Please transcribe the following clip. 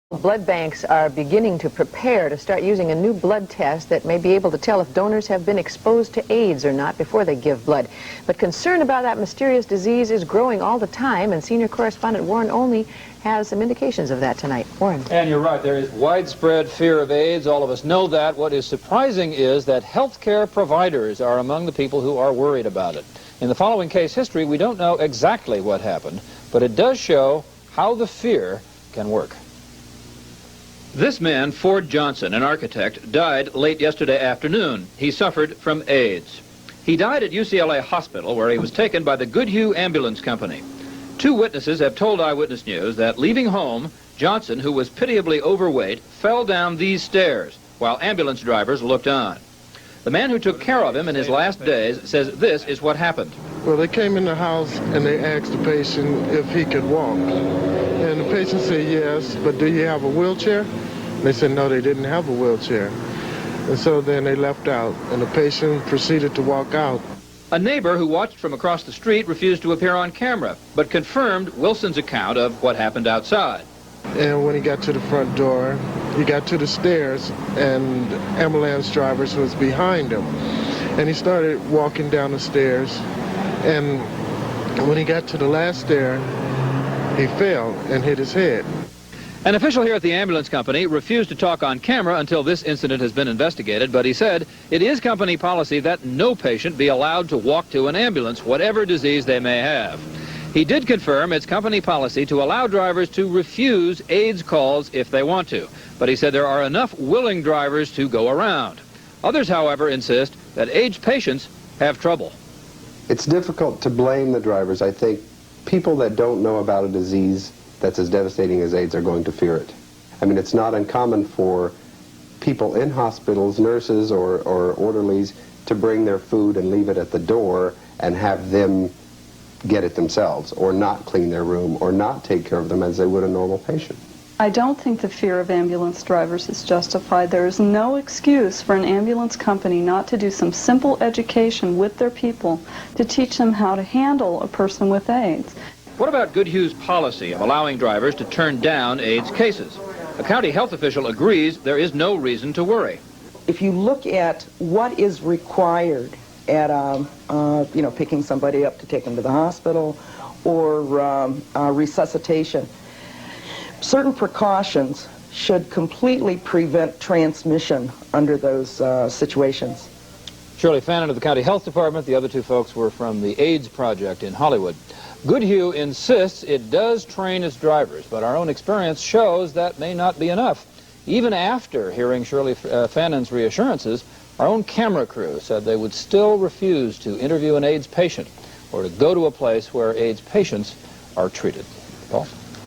Blood banks are beginning to prepare to start using a new blood test that may be able to tell if donors have been exposed to AIDS or not before they give blood. But concern about that mysterious disease is growing all the time, and senior correspondent Warren Olney has some indications of that tonight. Warren. And you're right, there is widespread fear of AIDS. All of us know that. What is surprising is that healthcare providers are among the people who are worried about it. In the following case history, we don't know exactly what happened, but it does show how the fear can work. This man, Ford Johnson, an architect, died late yesterday afternoon. He suffered from AIDS. He died at UCLA Hospital, where he was taken by the Goodhue Ambulance Company. Two witnesses have told Eyewitness News that leaving home, Johnson, who was pitiably overweight, fell down these stairs while ambulance drivers looked on. The man who took care of him in his last days says this is what happened. Well, they came in the house and they asked the patient if he could walk. And the patient said yes, but do you have a wheelchair? They said no, they didn't have a wheelchair. And so then they left out, and the patient proceeded to walk out. A neighbor who watched from across the street refused to appear on camera, but confirmed Wilson's account of what happened outside. And when he got to the front door, he got to the stairs, and ambulance drivers was behind him. And he started walking down the stairs, and when he got to the last stair, he fell and hit his head. An official here at the ambulance company refused to talk on camera until this incident has been investigated, but he said it is company policy that no patient be allowed to walk to an ambulance, whatever disease they may have. He did confirm it's company policy to allow drivers to refuse AIDS calls if they want to, but he said there are enough willing drivers to go around. Others, however, insist that AIDS patients have trouble. It's difficult to blame the drivers. I think people that don't know about a disease that's as devastating as AIDS are going to fear it. I mean, it's not uncommon for people in hospitals, nurses or orderlies, to bring their food and leave it at the door and have them get it themselves, or not clean their room, or not take care of them as they would a normal patient. I don't think the fear of ambulance drivers is justified. There is no excuse for an ambulance company not to do some simple education with their people to teach them how to handle a person with AIDS. What about Goodhue's policy of allowing drivers to turn down AIDS cases? A county health official agrees there is no reason to worry. If you look at what is required at, picking somebody up to take them to the hospital or resuscitation, certain precautions should completely prevent transmission under those situations. Shirley Fannin of the County Health Department. The other two folks were from the AIDS Project in Hollywood. Goodhue insists it does train its drivers, but our own experience shows that may not be enough. Even after hearing Shirley Fannin's reassurances, our own camera crew said they would still refuse to interview an AIDS patient or to go to a place where AIDS patients are treated. Paul?